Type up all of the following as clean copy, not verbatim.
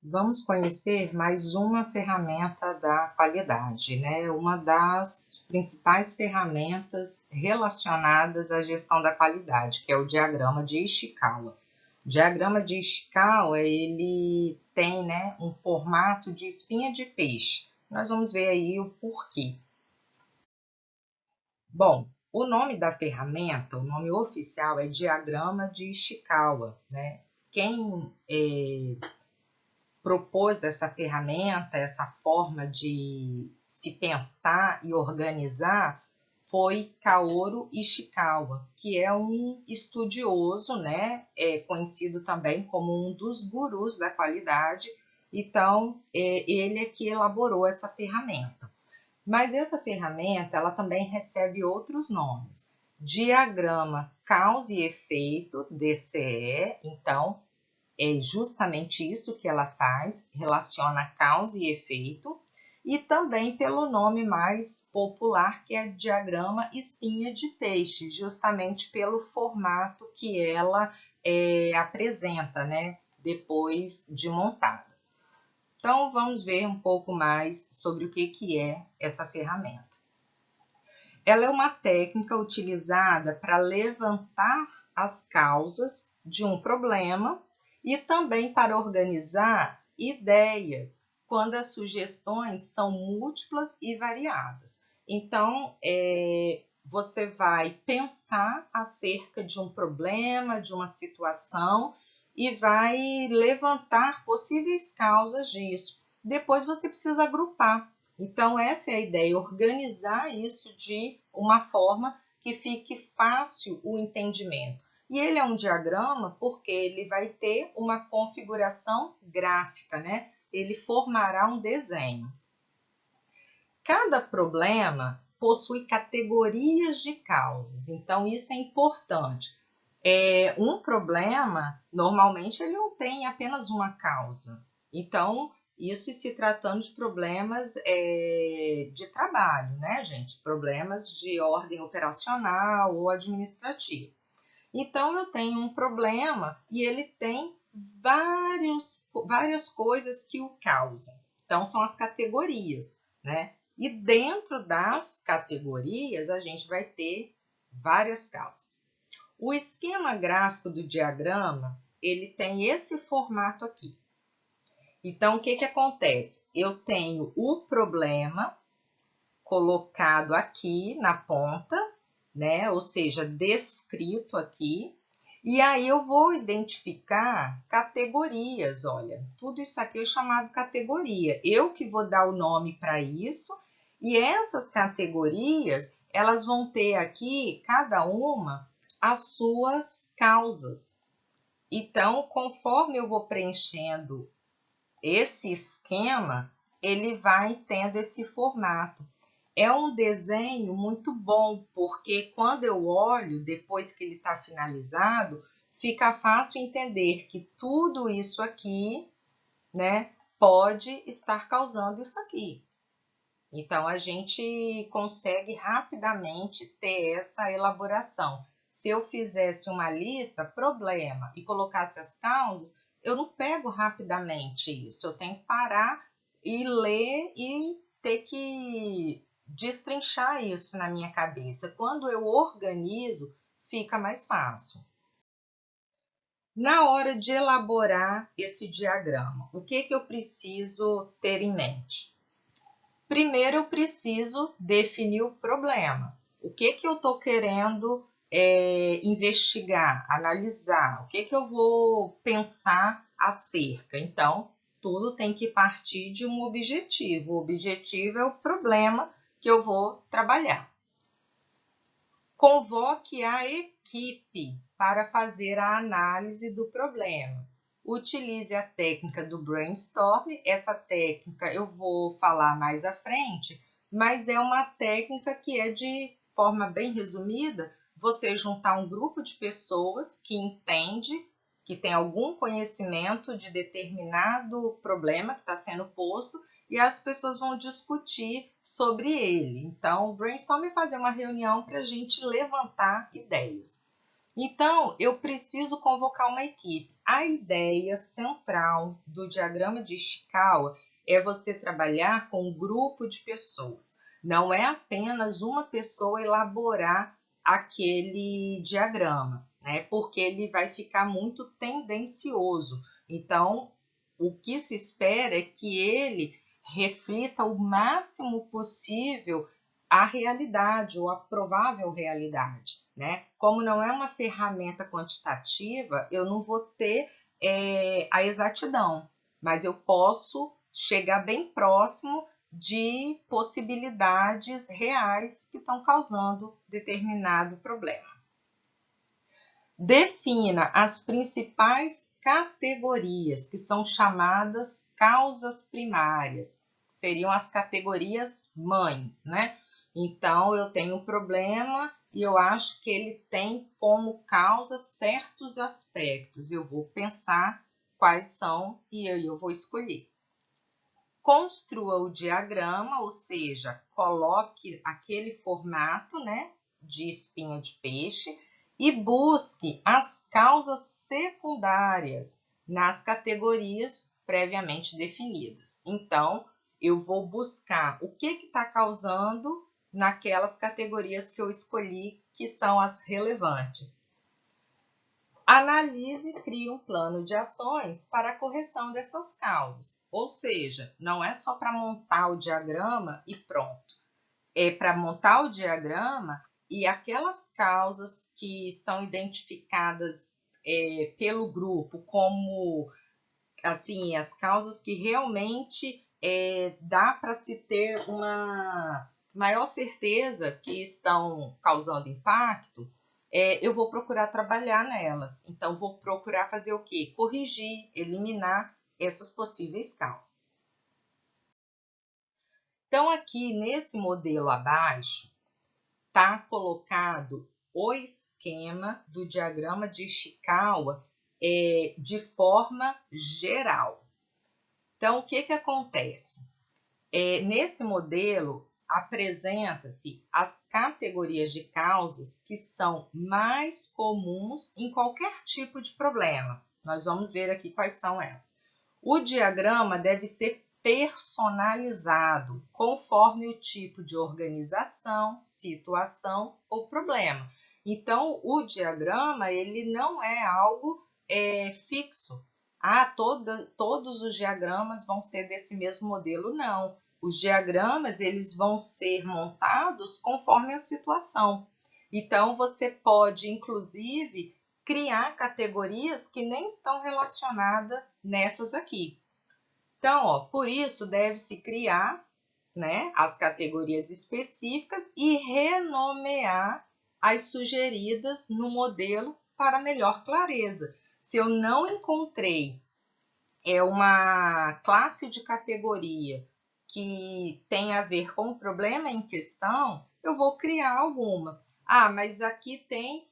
Vamos conhecer mais uma ferramenta da qualidade, né? Uma das principais ferramentas relacionadas à gestão da qualidade, que é o diagrama de Ishikawa. O diagrama de Ishikawa, ele tem, né, um formato de espinha de peixe. Nós vamos ver aí o porquê. Bom, o nome da ferramenta, o nome oficial é diagrama de Ishikawa, né? Quem propôs essa ferramenta, essa forma de se pensar e organizar, foi Kaoru Ishikawa, que é um estudioso, né, conhecido também como um dos gurus da qualidade. Então, ele é que elaborou essa ferramenta. Mas essa ferramenta, ela também recebe outros nomes. Diagrama causa e efeito, DCE. Então, é justamente isso que ela faz, relaciona causa e efeito, e também pelo nome mais popular, que é diagrama espinha de peixe, justamente pelo formato que ela apresenta, né, depois de montada. Então, vamos ver um pouco mais sobre o que é essa ferramenta. Ela é uma técnica utilizada para levantar as causas de um problema e também para organizar ideias quando as sugestões são múltiplas e variadas. Então, você vai pensar acerca de um problema, de uma situação e vai levantar possíveis causas disso. Depois você precisa agrupar. Então, essa é a ideia, organizar isso de uma forma que fique fácil o entendimento. E ele é um diagrama porque ele vai ter uma configuração gráfica, né? Ele formará um desenho. Cada problema possui categorias de causas, então isso é importante. Um problema, normalmente, ele não tem apenas uma causa. Então, isso se tratando de problemas de trabalho, né, gente? Problemas de ordem operacional ou administrativa. Então, eu tenho um problema e ele tem várias coisas que o causam. Então, são as categorias, né? E dentro das categorias, a gente vai ter várias causas. O esquema gráfico do diagrama, ele tem esse formato aqui. Então, o que acontece? Eu tenho o problema colocado aqui na ponta, né? Ou seja, descrito aqui. E aí eu vou identificar categorias, olha. Tudo isso aqui é chamado categoria. Eu que vou dar o nome para isso. E essas categorias, elas vão ter aqui, cada uma, as suas causas. Então, conforme eu vou preenchendo esse esquema, ele vai tendo esse formato. É um desenho muito bom, porque quando eu olho, depois que ele está finalizado, fica fácil entender que tudo isso aqui, né, pode estar causando isso aqui. Então, a gente consegue rapidamente ter essa elaboração. Se eu fizesse uma lista, problema, e colocasse as causas, eu não pego rapidamente isso. Eu tenho que parar e ler e ter que destrinchar isso na minha cabeça. Quando eu organizo, fica mais fácil. Na hora de elaborar esse diagrama, o que eu preciso ter em mente? Primeiro eu preciso definir o problema. O que eu estou querendo investigar, analisar? O que eu vou pensar acerca? Então, tudo tem que partir de um objetivo. O objetivo é o problema que eu vou trabalhar. Convoque a equipe para fazer a análise do problema. Utilize a técnica do brainstorm. Essa técnica eu vou falar mais à frente, mas é uma técnica que é de forma bem resumida, você juntar um grupo de pessoas que entende, que tem algum conhecimento de determinado problema que está sendo posto e as pessoas vão discutir sobre ele. Então, o brainstorm é fazer uma reunião para a gente levantar ideias. Então, eu preciso convocar uma equipe. A ideia central do diagrama de Ishikawa é você trabalhar com um grupo de pessoas. Não é apenas uma pessoa elaborar aquele diagrama, né? Porque ele vai ficar muito tendencioso. Então, o que se espera é que ele reflita o máximo possível a realidade ou a provável realidade, né? Como não é uma ferramenta quantitativa, eu não vou ter a exatidão, mas eu posso chegar bem próximo de possibilidades reais que estão causando determinado problema. Defina as principais categorias, que são chamadas causas primárias, que seriam as categorias mães, né? Então, eu tenho um problema e eu acho que ele tem como causa certos aspectos. Eu vou pensar quais são e aí eu vou escolher. Construa o diagrama, ou seja, coloque aquele formato, né, de espinha de peixe e busque as causas secundárias nas categorias previamente definidas. Então, eu vou buscar o que está causando naquelas categorias que eu escolhi, que são as relevantes. Analise e crie um plano de ações para a correção dessas causas. Ou seja, não é só para montar o diagrama e pronto. É para montar o diagrama e aquelas causas que são identificadas pelo grupo como assim, as causas que realmente dá para se ter uma maior certeza que estão causando impacto, eu vou procurar trabalhar nelas. Então, vou procurar fazer o quê? Corrigir, eliminar essas possíveis causas. Então, aqui nesse modelo abaixo, está colocado o esquema do diagrama de Ishikawa de forma geral. Então, o que acontece? Nesse modelo, apresenta-se as categorias de causas que são mais comuns em qualquer tipo de problema. Nós vamos ver aqui quais são elas. O diagrama deve ser personalizado conforme o tipo de organização, situação ou problema. Então, o diagrama ele não é algo fixo. Todos os diagramas vão ser desse mesmo modelo, não. Os diagramas eles vão ser montados conforme a situação. Então, você pode, inclusive, criar categorias que nem estão relacionadas nessas aqui. Então, ó, por isso, deve-se criar, né, as categorias específicas e renomear as sugeridas no modelo para melhor clareza. Se eu não encontrei uma classe de categoria que tem a ver com o problema em questão, eu vou criar alguma. Ah, mas aqui tem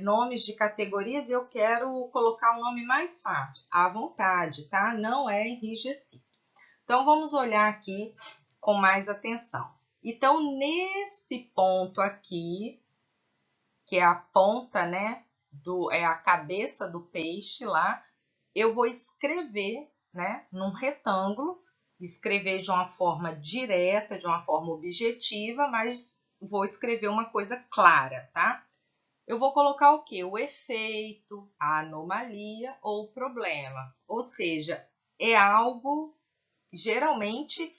nomes de categorias e eu quero colocar um nome mais fácil. À vontade, tá? Não é enrijecido. Então, vamos olhar aqui com mais atenção. Então, nesse ponto aqui, que é a ponta, né, é a cabeça do peixe lá, eu vou escrever, né, num retângulo, escrever de uma forma direta, de uma forma objetiva, mas vou escrever uma coisa clara, tá? Eu vou colocar o quê? O efeito, a anomalia ou o problema. Ou seja, é algo geralmente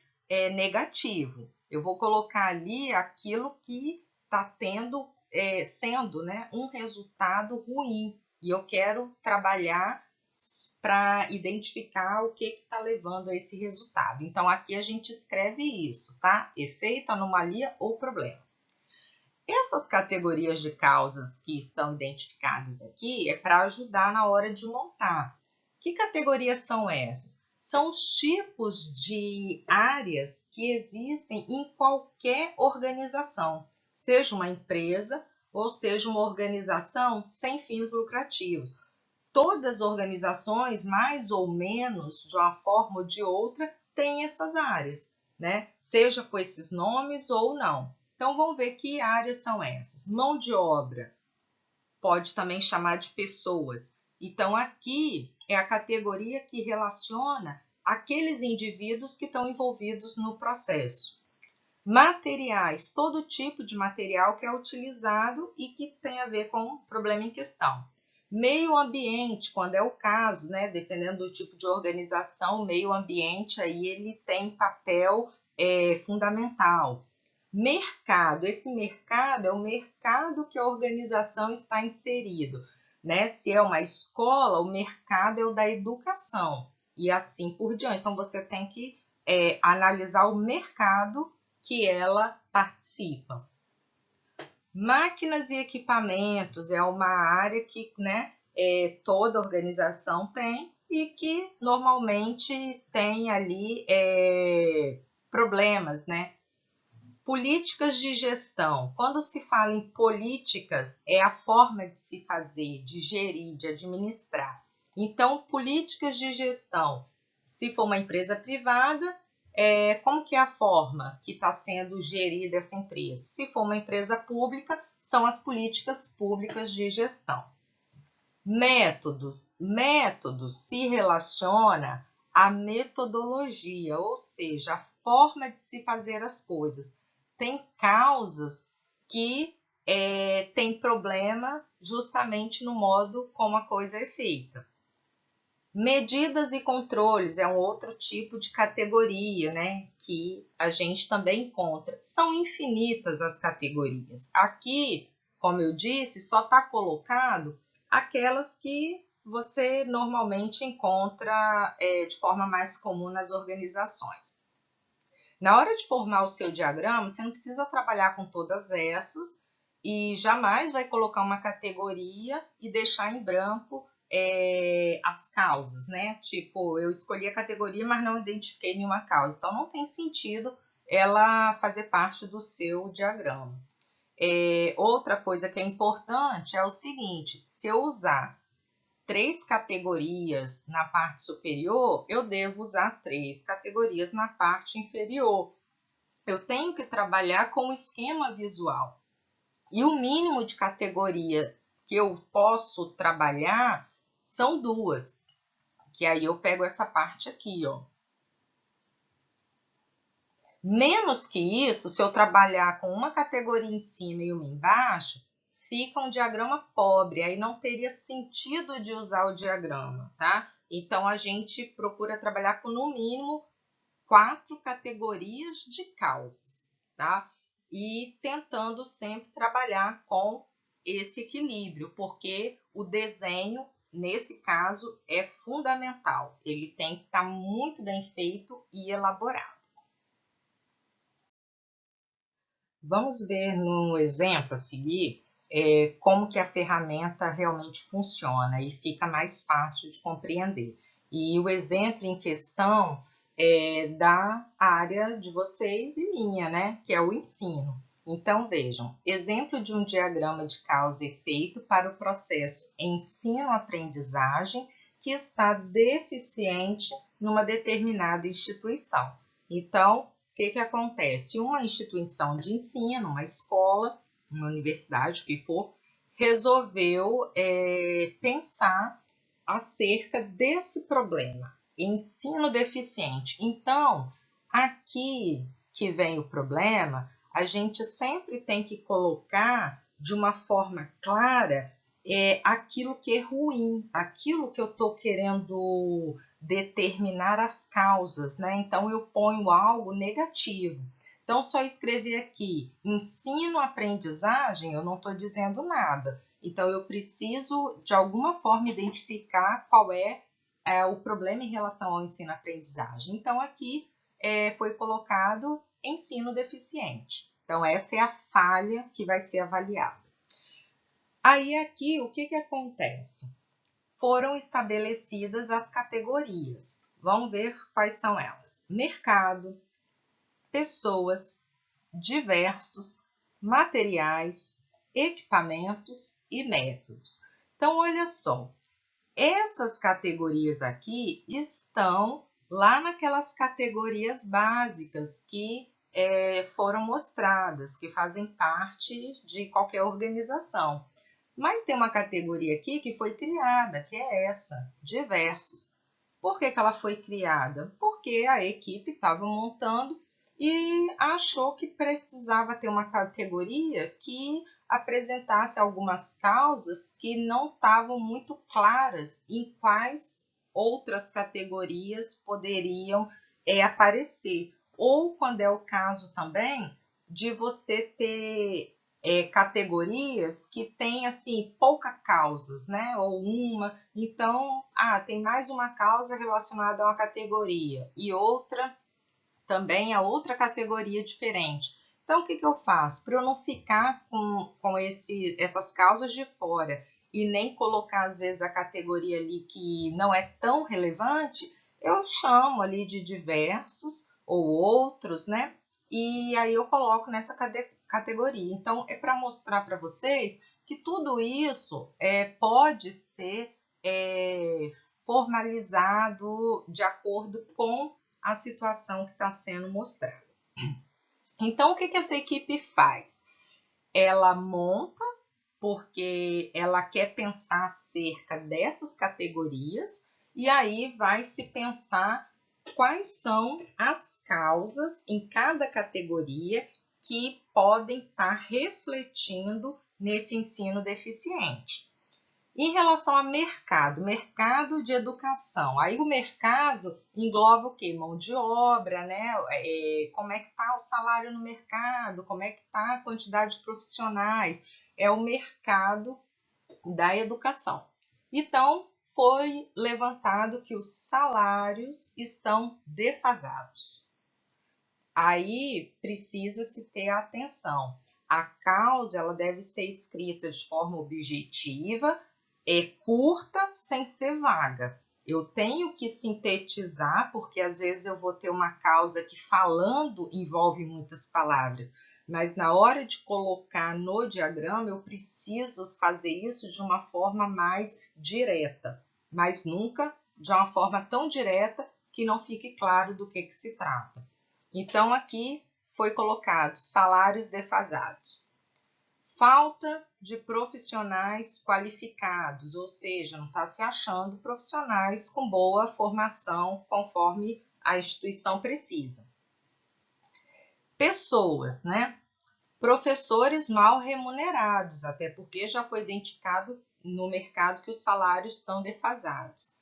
negativo. Eu vou colocar ali aquilo que está sendo, né, um resultado ruim. E eu quero trabalhar para identificar o que está levando a esse resultado. Então, aqui a gente escreve isso, tá? Efeito, anomalia ou problema. Essas categorias de causas que estão identificadas aqui é para ajudar na hora de montar. Que categorias são essas? São os tipos de áreas que existem em qualquer organização, seja uma empresa ou seja uma organização sem fins lucrativos. Todas as organizações, mais ou menos, de uma forma ou de outra, têm essas áreas, né? Seja com esses nomes ou não. Então, vamos ver que áreas são essas. Mão de obra pode também chamar de pessoas. Então, aqui é a categoria que relaciona aqueles indivíduos que estão envolvidos no processo. Materiais, todo tipo de material que é utilizado e que tem a ver com o problema em questão. Meio ambiente, quando é o caso, né, dependendo do tipo de organização, o meio ambiente aí ele tem papel fundamental. Mercado, esse mercado é o mercado que a organização está inserido, né? Se é uma escola, o mercado é o da educação e assim por diante. Então você tem que analisar o mercado que ela participa. Máquinas e equipamentos é uma área que, né, toda organização tem e que normalmente tem ali problemas, né? Políticas de gestão. Quando se fala em políticas, é a forma de se fazer, de gerir, de administrar. Então, políticas de gestão. Se for uma empresa privada, como que é a forma que está sendo gerida essa empresa? Se for uma empresa pública, são as políticas públicas de gestão. Métodos. Métodos se relaciona à metodologia, ou seja, a forma de se fazer as coisas. Tem causas que tem problema justamente no modo como a coisa é feita. Medidas e controles é um outro tipo de categoria, né, que a gente também encontra. São infinitas as categorias. Aqui, como eu disse, só está colocado aquelas que você normalmente encontra de forma mais comum nas organizações. Na hora de formar o seu diagrama, você não precisa trabalhar com todas essas e jamais vai colocar uma categoria e deixar em branco as causas, né? Tipo, eu escolhi a categoria, mas não identifiquei nenhuma causa. Então, não tem sentido ela fazer parte do seu diagrama. Outra coisa que é importante é o seguinte, se eu usar 3 categorias na parte superior, eu devo usar 3 categorias na parte inferior. Eu tenho que trabalhar com o esquema visual. E o mínimo de categoria que eu posso trabalhar são 2, que aí eu pego essa parte aqui, ó. Menos que isso, se eu trabalhar com uma categoria em cima e uma embaixo, fica um diagrama pobre, aí não teria sentido de usar o diagrama, tá? Então, a gente procura trabalhar com, no mínimo, 4 categorias de causas, tá? E tentando sempre trabalhar com esse equilíbrio, porque o desenho, nesse caso, é fundamental. Ele tem que estar muito bem feito e elaborado. Vamos ver no exemplo a seguir como que a ferramenta realmente funciona e fica mais fácil de compreender. E o exemplo em questão é da área de vocês e minha, né? Que é o ensino. Então, vejam, exemplo de um diagrama de causa e efeito para o processo ensino-aprendizagem que está deficiente numa determinada instituição. Então, o que acontece? Uma instituição de ensino, uma escola, uma universidade, o que for, resolveu pensar acerca desse problema, ensino deficiente. Então, aqui que vem o problema, a gente sempre tem que colocar de uma forma clara aquilo que é ruim, aquilo que eu estou querendo determinar as causas, né? Então, eu ponho algo negativo. Então, só escrever aqui ensino-aprendizagem, eu não estou dizendo nada. Então, eu preciso, de alguma forma, identificar qual é o problema em relação ao ensino-aprendizagem. Então, aqui foi colocado ensino deficiente. Então, essa é a falha que vai ser avaliada. Aí, aqui, o que acontece? Foram estabelecidas as categorias. Vamos ver quais são elas. Mercado, pessoas, diversos, materiais, equipamentos e métodos. Então, olha só, essas categorias aqui estão lá naquelas categorias básicas que foram mostradas, que fazem parte de qualquer organização. Mas tem uma categoria aqui que foi criada, que é essa, diversos. Por que ela foi criada? Porque a equipe estava montando e achou que precisava ter uma categoria que apresentasse algumas causas que não estavam muito claras em quais outras categorias poderiam aparecer. Ou quando é o caso também de você ter categorias que tem assim pouca causas, né? Ou uma, então, tem mais uma causa relacionada a uma categoria e outra também a outra categoria diferente. Então, o que eu faço? Para eu não ficar com essas causas de fora e nem colocar, às vezes, a categoria ali que não é tão relevante, eu chamo ali de diversos ou outros, né? E aí eu coloco nessa categoria. Então, é para mostrar para vocês que tudo isso pode ser formalizado de acordo com a situação que está sendo mostrada. Então, o que essa equipe faz? Ela monta, porque ela quer pensar acerca dessas categorias, e aí vai se pensar quais são as causas em cada categoria que podem estar refletindo nesse ensino deficiente. Em relação ao mercado de educação, aí o mercado engloba o quê? Mão de obra, né? Como é que está o salário no mercado, como é que está a quantidade de profissionais, é o mercado da educação. Então, foi levantado que os salários estão defasados. Aí precisa-se ter atenção. A causa ela deve ser escrita de forma objetiva, curta, sem ser vaga. Eu tenho que sintetizar, porque às vezes eu vou ter uma causa que falando envolve muitas palavras, mas na hora de colocar no diagrama eu preciso fazer isso de uma forma mais direta, mas nunca de uma forma tão direta que não fique claro do que se trata. Então, aqui foi colocado salários defasados. Falta de profissionais qualificados, ou seja, não está se achando profissionais com boa formação conforme a instituição precisa. Pessoas, né? Professores mal remunerados, até porque já foi identificado no mercado que os salários estão defasados.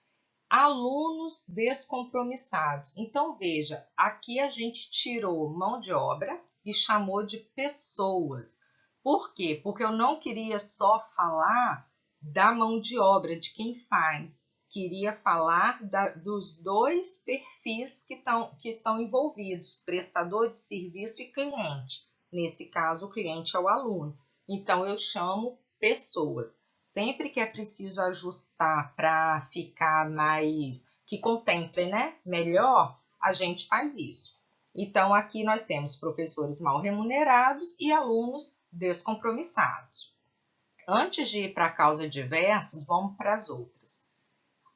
Alunos descompromissados. Então, veja, aqui a gente tirou mão de obra e chamou de pessoas. Por quê? Porque eu não queria só falar da mão de obra, de quem faz. Queria falar dos dois perfis que estão envolvidos, prestador de serviço e cliente. Nesse caso, o cliente é o aluno. Então, eu chamo pessoas. Sempre que é preciso ajustar para ficar mais, que contemple, né, melhor, a gente faz isso. Então, aqui nós temos professores mal remunerados e alunos descompromissados. Antes de ir para a causa diversos, vamos para as outras.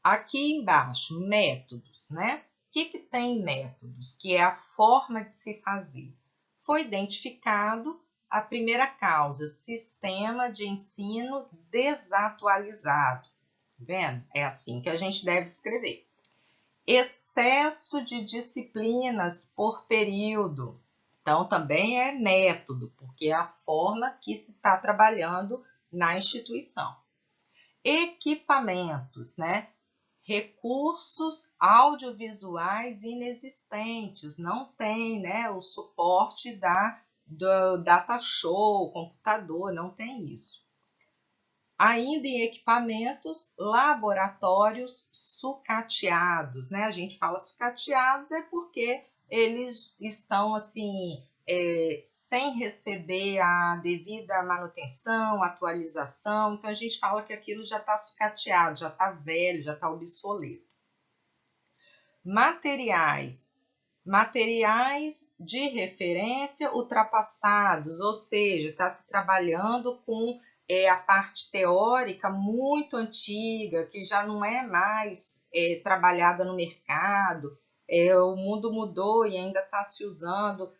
Aqui embaixo, métodos, né? O que tem métodos? Que é a forma de se fazer. Foi identificado a primeira causa, sistema de ensino desatualizado. Tá vendo? É assim que a gente deve escrever. Excesso de disciplinas por período. Então, também é método, porque é a forma que se está trabalhando na instituição. Equipamentos, né? Recursos audiovisuais inexistentes, não tem, né, o suporte do data show, computador, não tem isso. Ainda em equipamentos, laboratórios sucateados, né? A gente fala sucateados é porque eles estão assim sem receber a devida manutenção, atualização, então a gente fala que aquilo já está sucateado, já está velho, já está obsoleto. Materiais de referência ultrapassados, ou seja, está se trabalhando com a parte teórica muito antiga, que já não é mais trabalhada no mercado, o mundo mudou e ainda está se usando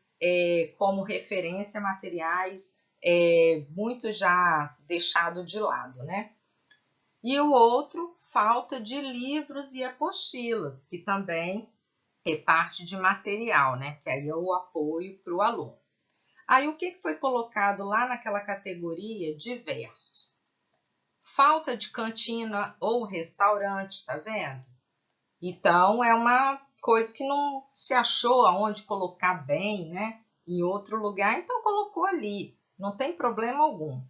como referência materiais muito já deixado de lado, né? E o outro, falta de livros e apostilas, que também é parte de material, né? Que aí é o apoio para o aluno. Aí o que foi colocado lá naquela categoria? Diversos. Falta de cantina ou restaurante, tá vendo? Então é uma coisa que não se achou aonde colocar bem, né? Em outro lugar, então colocou ali, não tem problema algum.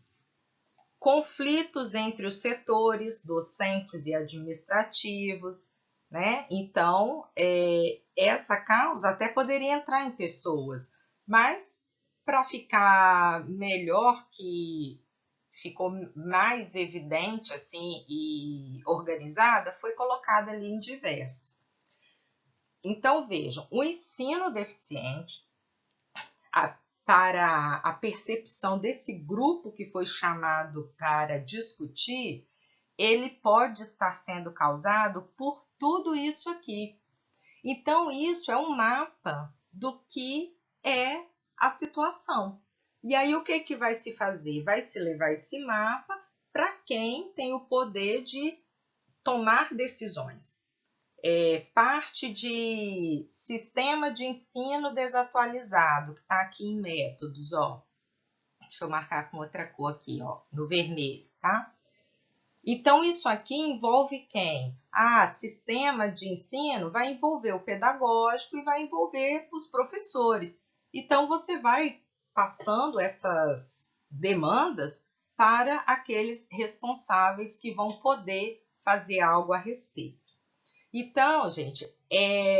Conflitos entre os setores, docentes e administrativos, né? Então, essa causa até poderia entrar em pessoas, mas para ficar melhor, que ficou mais evidente assim e organizada, foi colocada ali em diversos. Então, vejam, o ensino deficiente, para a percepção desse grupo que foi chamado para discutir, ele pode estar sendo causado por tudo isso aqui. Então, isso é um mapa do que é a situação. E aí, o que vai se fazer? Vai se levar esse mapa para quem tem o poder de tomar decisões. Parte de sistema de ensino desatualizado, que está aqui em métodos, ó. Deixa eu marcar com outra cor aqui, ó, no vermelho, tá? Então, isso aqui envolve quem? Sistema de ensino vai envolver o pedagógico e vai envolver os professores. Então, você vai passando essas demandas para aqueles responsáveis que vão poder fazer algo a respeito. Então, gente,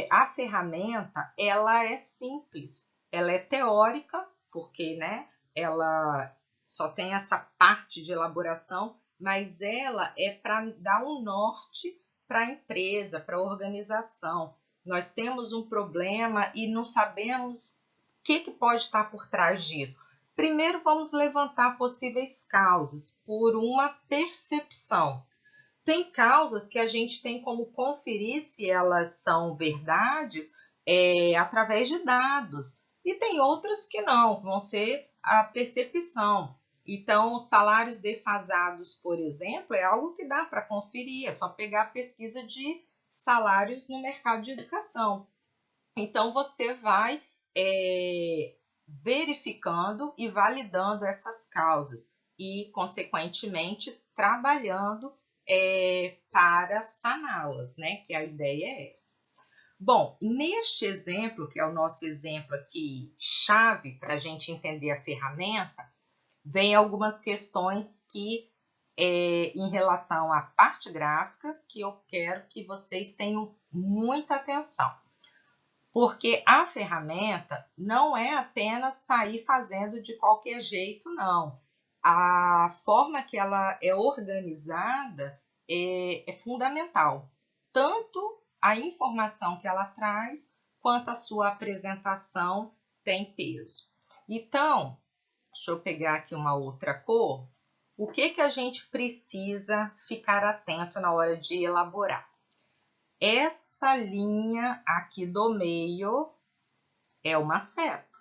a ferramenta, ela é simples, ela é teórica, porque, né, ela só tem essa parte de elaboração, mas ela é para dar um norte para a empresa, para a organização. Nós temos um problema e não sabemos o que pode estar por trás disso. Primeiro, vamos levantar possíveis causas por uma percepção. Tem causas que a gente tem como conferir se elas são verdades através de dados. E tem outras que não, vão ser a percepção. Então, salários defasados, por exemplo, é algo que dá para conferir, é só pegar a pesquisa de salários no mercado de educação. Então, você vai verificando e validando essas causas e, consequentemente, trabalhando para saná-las, né? Que a ideia é essa. Bom, neste exemplo, que é o nosso exemplo aqui, chave para a gente entender a ferramenta, vem algumas questões que, em relação à parte gráfica, que eu quero que vocês tenham muita atenção. Porque a ferramenta não é apenas sair fazendo de qualquer jeito, não. A forma que ela é organizada é fundamental. Tanto a informação que ela traz, quanto a sua apresentação tem peso. Então, deixa eu pegar aqui uma outra cor. O que a gente precisa ficar atento na hora de elaborar? Essa linha aqui do meio é uma seta,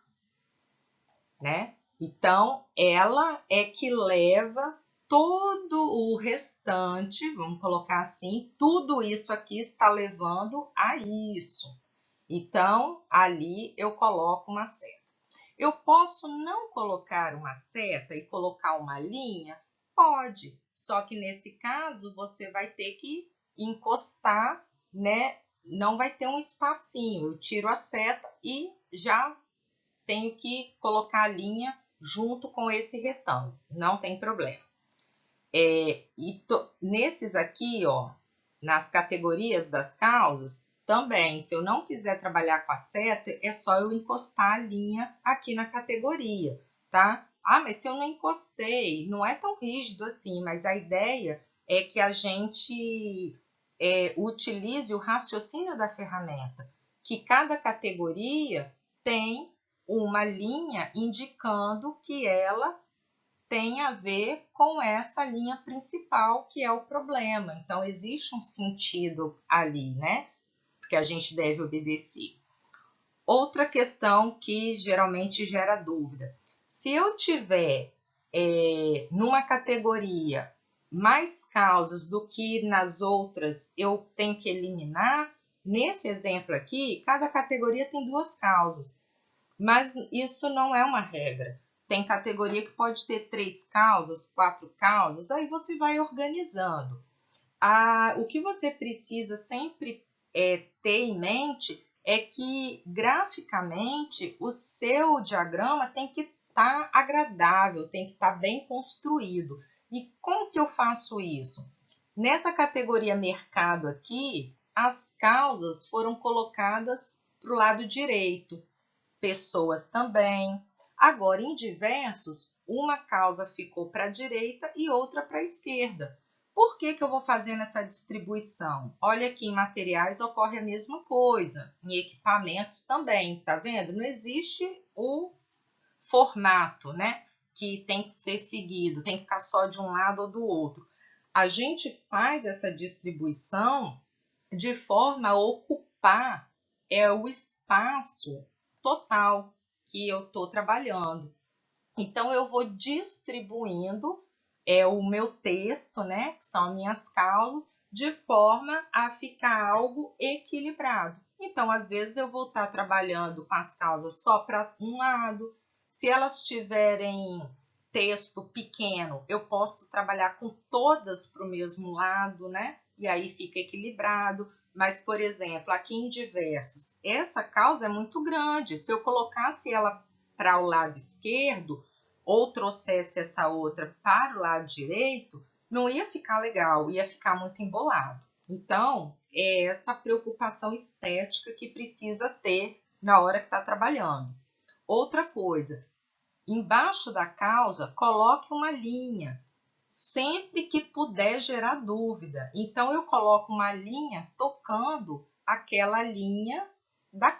né? Então, ela é que leva todo o restante, vamos colocar assim, tudo isso aqui está levando a isso. Então, ali eu coloco uma seta. Eu posso não colocar uma seta e colocar uma linha? Pode, só que nesse caso você vai ter que encostar, né? Não vai ter um espacinho. Eu tiro a seta e já tenho que colocar a linha junto com esse retângulo. Não tem problema. Nesses aqui, ó, nas categorias das causas, também, se eu não quiser trabalhar com a seta, é só eu encostar a linha aqui na categoria, tá? Mas se eu não encostei, não é tão rígido assim, mas a ideia é que a gente utilize o raciocínio da ferramenta, que cada categoria tem uma linha indicando que ela tem a ver com essa linha principal, que é o problema. Então, existe um sentido ali, né? Que a gente deve obedecer. Outra questão que geralmente gera dúvida. Se eu tiver numa categoria mais causas do que nas outras eu tenho que eliminar, nesse exemplo aqui, cada categoria tem 2 causas, mas isso não é uma regra. Tem categoria que pode ter 3 causas, 4 causas, aí você vai organizando. O que você precisa sempre ter em mente é que, graficamente, o seu diagrama tem que estar agradável, tem que estar bem construído. E como que eu faço isso? Nessa categoria mercado aqui, as causas foram colocadas para o lado direito, pessoas também. Agora, em diversos, uma causa ficou para a direita e outra para a esquerda. Por que eu vou fazendo essa distribuição? Olha aqui, em materiais ocorre a mesma coisa, em equipamentos também, tá vendo? Não existe o formato, né, que tem que ser seguido, tem que ficar só de um lado ou do outro. A gente faz essa distribuição de forma a ocupar o espaço total que eu estou trabalhando. Então, eu vou distribuindo o meu texto, né, que são minhas causas, de forma a ficar algo equilibrado. Então, às vezes, eu vou estar trabalhando com as causas só para um lado. Se elas tiverem texto pequeno, eu posso trabalhar com todas para o mesmo lado, né? E aí fica equilibrado. Mas, por exemplo, aqui em diversos, essa causa é muito grande. Se eu colocasse ela para o lado esquerdo, ou trouxesse essa outra para o lado direito, não ia ficar legal, ia ficar muito embolado. Então, é essa preocupação estética que precisa ter na hora que está trabalhando. Outra coisa, embaixo da causa, coloque uma linha, sempre que puder gerar dúvida. Então, eu coloco uma linha tocando aquela linha da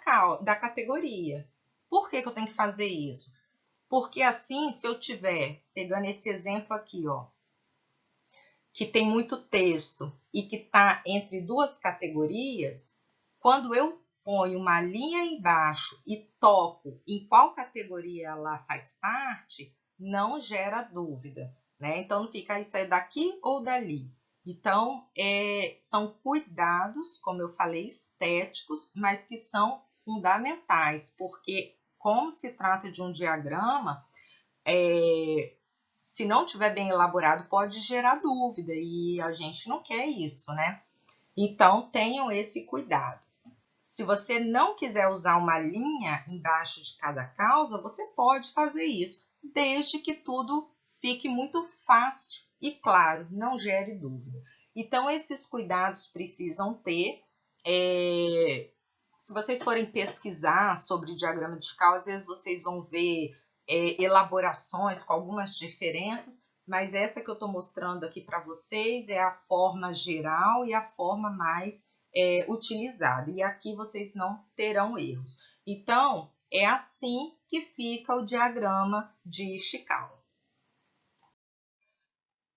categoria. Por que eu tenho que fazer isso? Porque assim, se eu tiver, pegando esse exemplo aqui, ó, que tem muito texto e que está entre 2 categorias, quando eu ponho uma linha embaixo e toco em qual categoria ela faz parte, não gera dúvida, né? Então, não fica isso é daqui ou dali. Então, são cuidados, como eu falei, estéticos, mas que são fundamentais, porque como se trata de um diagrama, se não tiver bem elaborado, pode gerar dúvida e a gente não quer isso, né? Então, tenham esse cuidado. Se você não quiser usar uma linha embaixo de cada causa, você pode fazer isso, desde que tudo fique muito fácil e claro, não gere dúvida. Então, esses cuidados precisam ter. Se vocês forem pesquisar sobre diagrama de causa, às vezes vocês vão ver elaborações com algumas diferenças, mas essa que eu estou mostrando aqui para vocês é a forma geral e a forma mais utilizada. E aqui vocês não terão erros. Então, é assim que fica o diagrama de Ishikawa.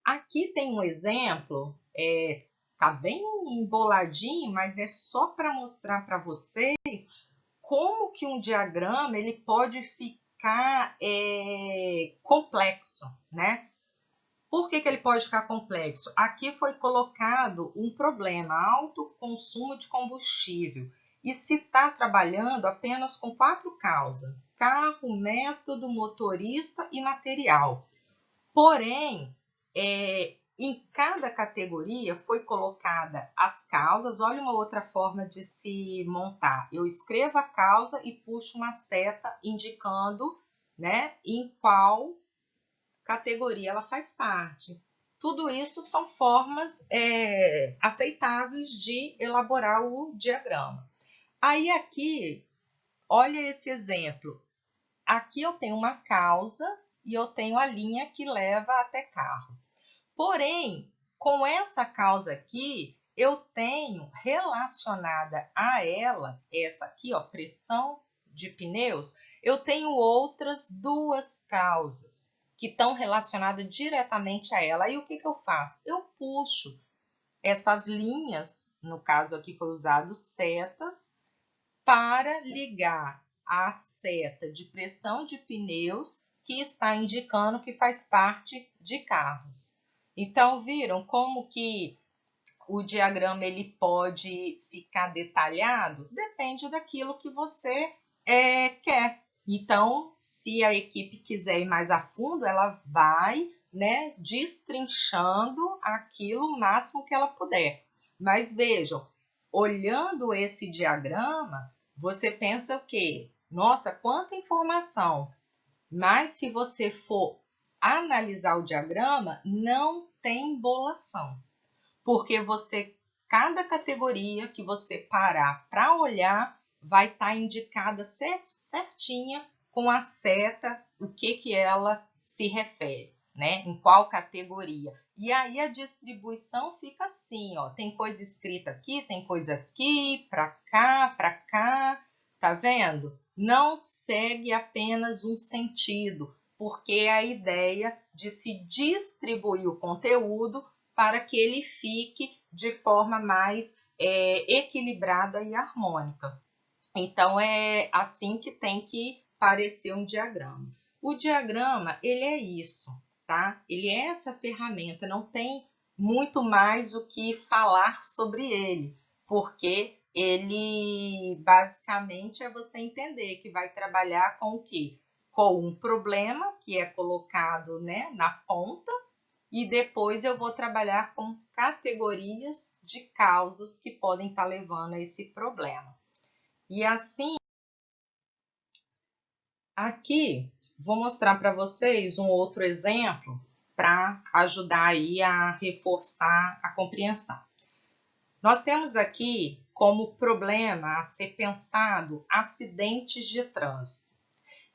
Aqui tem um exemplo, tá bem emboladinho, mas é só para mostrar para vocês como que um diagrama ele pode ficar complexo, né? Por que ele pode ficar complexo? Aqui foi colocado um problema, alto consumo de combustível, e se está trabalhando apenas com 4 causas: carro, método, motorista e material. Porém, em cada categoria foi colocada as causas. Olha uma outra forma de se montar. Eu escrevo a causa e puxo uma seta indicando, né, em qual categoria ela faz parte. Tudo isso são formas aceitáveis de elaborar o diagrama. Aí aqui, olha esse exemplo. Aqui eu tenho uma causa e eu tenho a linha que leva até carro. Porém, com essa causa aqui, eu tenho relacionada a ela, essa aqui, ó, pressão de pneus, eu tenho outras 2 causas que estão relacionadas diretamente a ela. Aí o que eu faço? Eu puxo essas linhas, no caso aqui foi usado setas, para ligar a seta de pressão de pneus que está indicando que faz parte de carros. Então, viram como que o diagrama ele pode ficar detalhado? Depende daquilo que você quer. Então, se a equipe quiser ir mais a fundo, ela vai, né, destrinchando aquilo o máximo que ela puder. Mas vejam, olhando esse diagrama, você pensa o quê? Nossa, quanta informação! Mas se você for analisar o diagrama, não tem embolação. Porque cada categoria que você parar para olhar, vai estar indicada certinha com a seta, o que ela se refere, né? Em qual categoria. E aí a distribuição fica assim, ó, tem coisa escrita aqui, tem coisa aqui, para cá, tá vendo? Não segue apenas um sentido, porque é a ideia de se distribuir o conteúdo para que ele fique de forma mais equilibrada e harmônica. Então, é assim que tem que parecer um diagrama. O diagrama, ele é isso, tá? Ele é essa ferramenta, não tem muito mais o que falar sobre ele, porque ele basicamente é você entender que vai trabalhar com o quê? Com um problema que é colocado, né, na ponta, e depois eu vou trabalhar com categorias de causas que podem estar levando a esse problema. E assim, aqui vou mostrar para vocês um outro exemplo para ajudar aí a reforçar a compreensão. Nós temos aqui como problema a ser pensado acidentes de trânsito.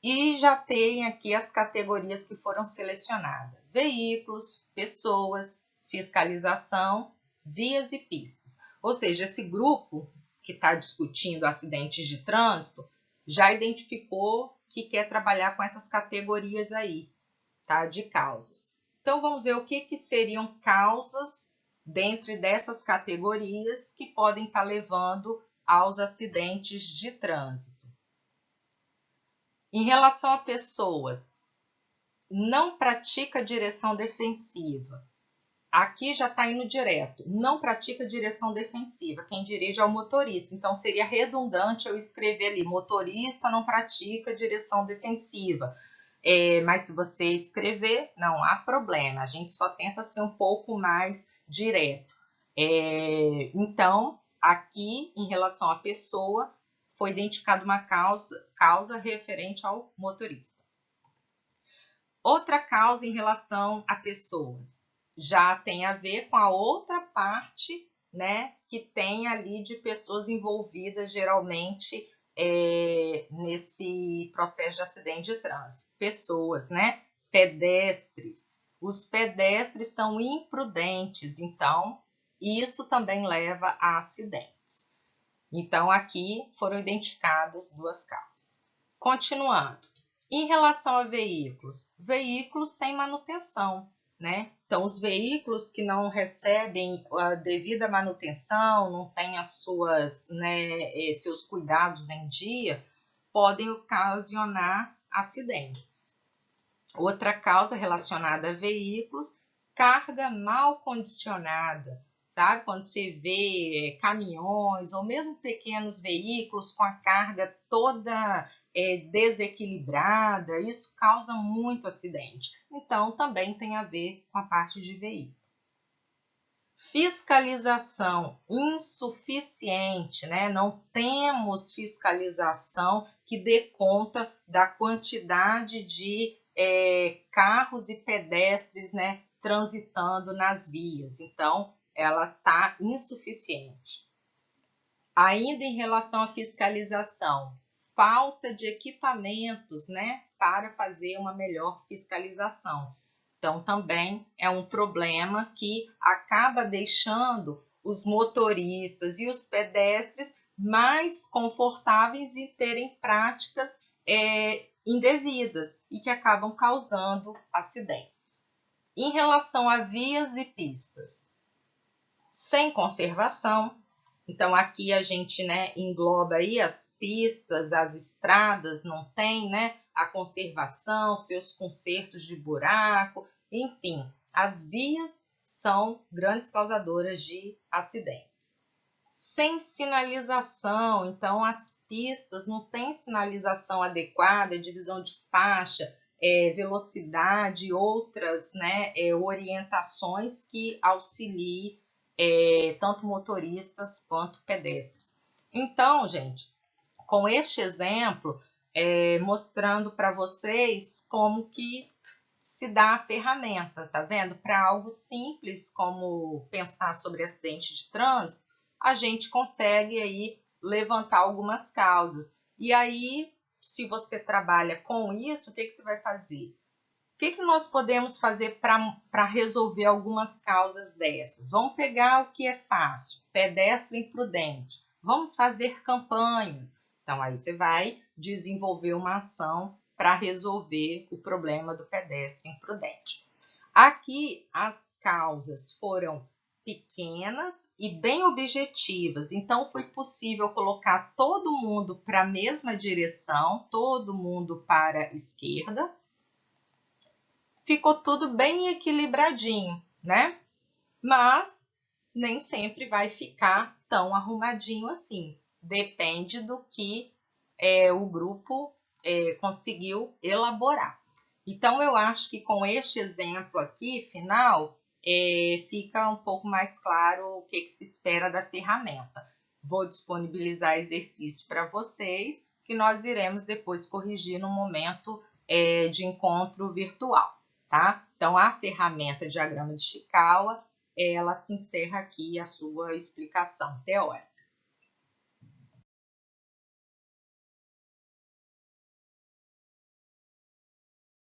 E já tem aqui as categorias que foram selecionadas: veículos, pessoas, fiscalização, vias e pistas. Ou seja, esse grupo que está discutindo acidentes de trânsito já identificou que quer trabalhar com essas categorias aí, tá? De causas. Então, vamos ver o que seriam causas dentro dessas categorias que podem estar levando aos acidentes de trânsito. Em relação a pessoas, não pratica direção defensiva. Aqui já está indo direto. Não pratica direção defensiva. Quem dirige é o motorista. Então, seria redundante eu escrever ali: motorista não pratica direção defensiva. Mas se você escrever, não há problema. A gente só tenta ser um pouco mais direto. Então, aqui, em relação à pessoa, foi identificada uma causa referente ao motorista. Outra causa em relação a pessoas já tem a ver com a outra parte, né, que tem ali de pessoas envolvidas geralmente nesse processo de acidente de trânsito. Pessoas, né, pedestres. Os pedestres são imprudentes, então isso também leva a acidentes. Então, aqui foram identificadas duas causas. Continuando. Em relação a veículos, veículos sem manutenção, né? Então, os veículos que não recebem a devida manutenção, não têm as suas, né, seus cuidados em dia, podem ocasionar acidentes. Outra causa relacionada a veículos, carga mal condicionada. Sabe, quando você vê caminhões ou mesmo pequenos veículos com a carga toda desequilibrada, isso causa muito acidente. Então, também tem a ver com a parte de veículo. Fiscalização insuficiente, né? Não temos fiscalização que dê conta da quantidade de carros e pedestres, né, transitando nas vias. Então, ela está insuficiente. Ainda em relação à fiscalização, falta de equipamentos, né, para fazer uma melhor fiscalização. Então, também é um problema que acaba deixando os motoristas e os pedestres mais confortáveis em terem práticas indevidas e que acabam causando acidentes. Em relação a vias e pistas, sem conservação, Então, aqui a gente, né, engloba aí as pistas, as estradas, não tem, né, a conservação, seus consertos de buraco, enfim, as vias são grandes causadoras de acidentes. Sem sinalização, então as pistas não têm sinalização adequada, divisão de faixa, velocidade e outras, né, orientações que auxiliem tanto motoristas quanto pedestres. Então, gente, com este exemplo, mostrando para vocês como que se dá a ferramenta, tá vendo? Para algo simples como pensar sobre acidente de trânsito, a gente consegue aí levantar algumas causas. E aí, se você trabalha com isso, o que você vai fazer? O que nós podemos fazer para resolver algumas causas dessas? Vamos pegar o que é fácil, pedestre imprudente. Vamos fazer campanhas. Então, aí você vai desenvolver uma ação para resolver o problema do pedestre imprudente. Aqui, as causas foram pequenas e bem objetivas, então foi possível colocar todo mundo para a mesma direção, todo mundo para a esquerda. Ficou tudo bem equilibradinho, né? Mas nem sempre vai ficar tão arrumadinho assim. Depende do que o grupo conseguiu elaborar. Então, eu acho que com este exemplo aqui, final, fica um pouco mais claro o que se espera da ferramenta. Vou disponibilizar exercício para vocês, que nós iremos depois corrigir no momento de encontro virtual. Tá? Então, a ferramenta diagrama de Chikawa, ela se encerra aqui a sua explicação teórica.